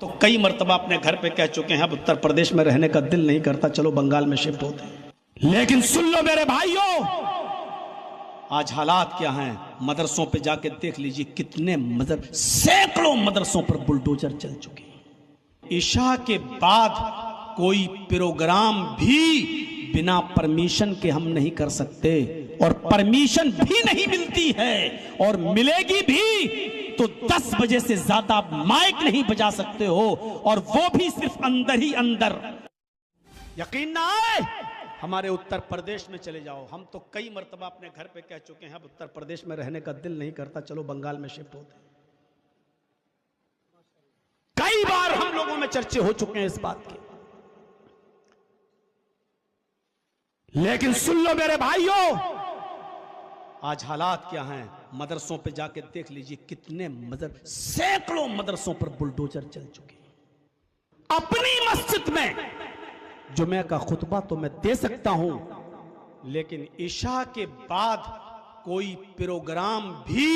तो कई मर्तबा अपने घर पे कह चुके हैं अब उत्तर प्रदेश में रहने का दिल नहीं करता, चलो बंगाल में शिफ्ट होते हैं। लेकिन सुन लो मेरे भाइयों, आज हालात क्या हैं, मदरसों पे जाके देख लीजिए कितने सैकड़ों मदरसों पर बुलडोजर चल चुके हैं। ईशा के बाद कोई प्रोग्राम भी बिना परमिशन के हम नहीं कर सकते, और परमिशन भी नहीं मिलती है, और मिलेगी भी तो 10 बजे से ज्यादा आप माइक नहीं बजा सकते हो, और वो भी सिर्फ अंदर ही अंदर। यकीन ना आए, हमारे उत्तर प्रदेश में चले जाओ, हम तो कई मर्तबा अपने घर पे कह चुके हैं अब उत्तर प्रदेश में रहने का दिल नहीं करता, चलो बंगाल में शिफ्ट होते हैं। कई बार हम लोगों में चर्चे हो चुके हैं इस बात के। लेकिन सुन लो मेरे भाइयों, आज हालात क्या हैं, मदरसों पे जाके देख लीजिए कितने सैकड़ों मदरसों पर बुलडोजर चल चुके हैं। अपनी मस्जिद में जुमे का खुतबा तो मैं दे सकता हूं, लेकिन ईशा के बाद कोई प्रोग्राम भी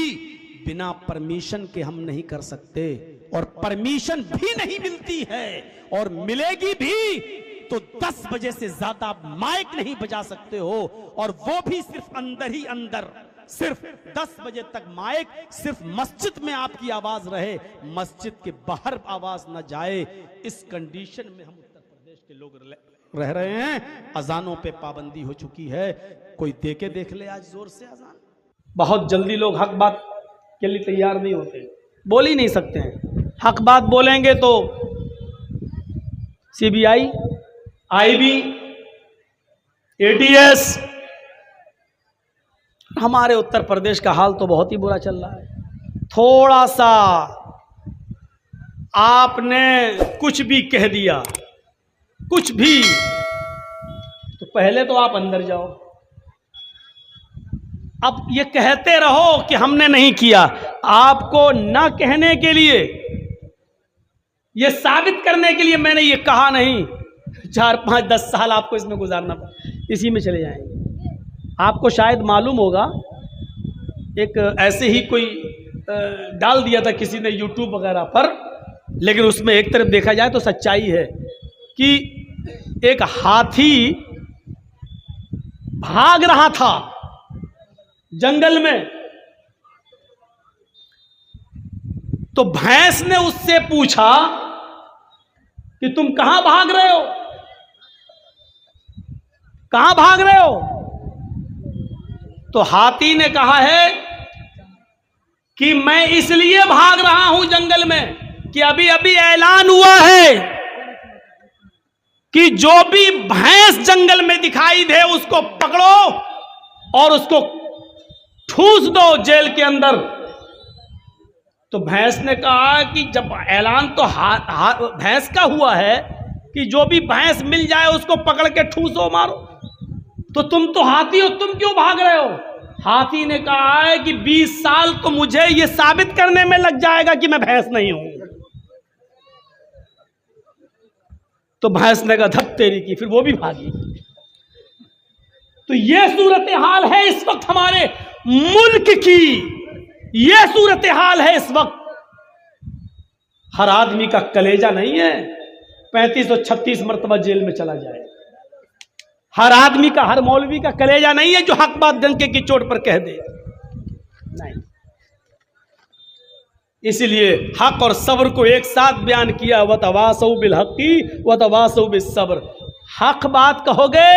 बिना परमिशन के हम नहीं कर सकते, और परमिशन भी नहीं मिलती है, और मिलेगी भी तो 10 बजे से ज्यादा आप माइक नहीं बजा सकते हो, और वो भी सिर्फ अंदर ही अंदर। सिर्फ 10 बजे तक माइक, सिर्फ मस्जिद में आपकी आवाज रहे, मस्जिद के बाहर आवाज ना जाए। इस कंडीशन में हम उत्तर प्रदेश के लोग रह रहे हैं। अजानों पे पाबंदी हो चुकी है, कोई देके देख ले आज जोर से अजान। बहुत जल्दी लोग हक बात के लिए तैयार नहीं होते, बोल ही नहीं सकते हैं। हक बात बोलेंगे तो CBI, IB, ATS। हमारे उत्तर प्रदेश का हाल तो बहुत ही बुरा चल रहा है। थोड़ा सा आपने कुछ भी कह दिया, कुछ भी, तो पहले तो आप अंदर जाओ। अब ये कहते रहो कि हमने नहीं किया, आपको ना कहने के लिए, ये साबित करने के लिए मैंने ये कहा नहीं। 4, 5, 10 साल आपको इसमें गुजारना पड़ा, इसी में चले जाएंगे। आपको शायद मालूम होगा, एक ऐसे ही कोई डाल दिया था किसी ने YouTube वगैरह पर, लेकिन उसमें एक तरफ देखा जाए तो सच्चाई है कि एक हाथी भाग रहा था जंगल में, तो भैंस ने उससे पूछा कि तुम कहां भाग रहे हो, कहां भाग रहे हो? तो हाथी ने कहा है कि मैं इसलिए भाग रहा हूं जंगल में कि अभी अभी ऐलान हुआ है कि जो भी भैंस जंगल में दिखाई दे उसको पकड़ो और उसको ठूस दो जेल के अंदर। तो भैंस ने कहा कि जब ऐलान तो भैंस का हुआ है कि जो भी भैंस मिल जाए उसको पकड़ के ठूसो, मारो, तो तुम तो हाथी हो, तुम क्यों भाग रहे हो? हाथी ने कहा है कि 20 साल तो मुझे ये साबित करने में लग जाएगा कि मैं भैंस नहीं हूं। तो भैंस ने कहा धप तेरी की, फिर वो भी भागी। तो ये सूरत हाल है इस वक्त हमारे मुल्क की, ये सूरत हाल है इस वक्त। हर आदमी का कलेजा नहीं है 35 और 36 मरतबा जेल में चला जाए। हर आदमी का, हर मौलवी का कलेजा नहीं है जो हक बात डंके की चोट पर कह दे, नहीं। इसलिए हक और सब्र को एक साथ बयान किया, वतवासौ बिल हक़्क़ि वतवासौ बिस सब्र। हक बात कहोगे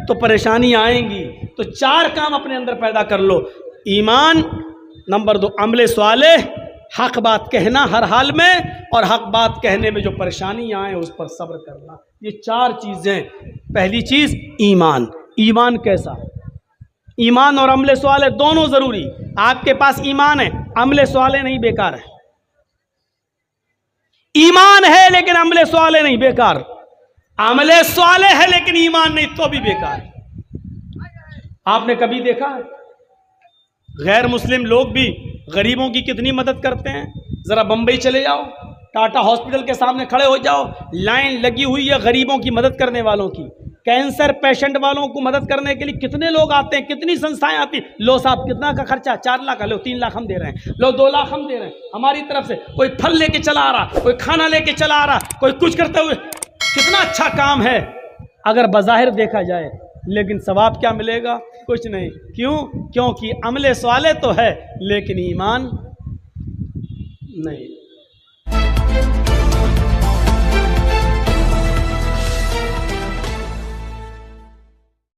तो परेशानी आएंगी, तो 4 काम अपने अंदर पैदा कर लो। ईमान, नंबर 2 अमले स्वाले, हक बात कहना हर हाल में, और हक बात कहने में जो परेशानी आए उस पर सब्र करना। ये 4 चीजें। पहली चीज ईमान। ईमान कैसा? ईमान और अमले स्वाले दोनों जरूरी। आपके पास ईमान है, अमले स्वाले नहीं, बेकार है। ईमान है लेकिन अमले स्वाले नहीं, बेकार। अमले स्वाले है लेकिन ईमान नहीं, तो भी बेकार। आपने कभी देखा है गैर मुस्लिम लोग भी गरीबों की कितनी मदद करते हैं? जरा बंबई चले जाओ, टाटा हॉस्पिटल के सामने खड़े हो जाओ, लाइन लगी हुई है गरीबों की मदद करने वालों की। कैंसर पेशेंट वालों को मदद करने के लिए कितने लोग आते हैं, कितनी संस्थाएं आती। लो साहब कितना का खर्चा, 4 लाख, लो 3 लाख हम दे रहे हैं, लो 2 लाख हम दे रहे हैं हमारी तरफ से। कोई फल लेके चला आ रहा, कोई खाना लेके चला आ रहा, कोई कुछ करते हुए। कितना अच्छा काम है अगर बज़ाहिर देखा जाए, लेकिन सवाब क्या मिलेगा? कुछ नहीं। क्यों? क्योंकि अमले सवाले तो है लेकिन ईमान नहीं।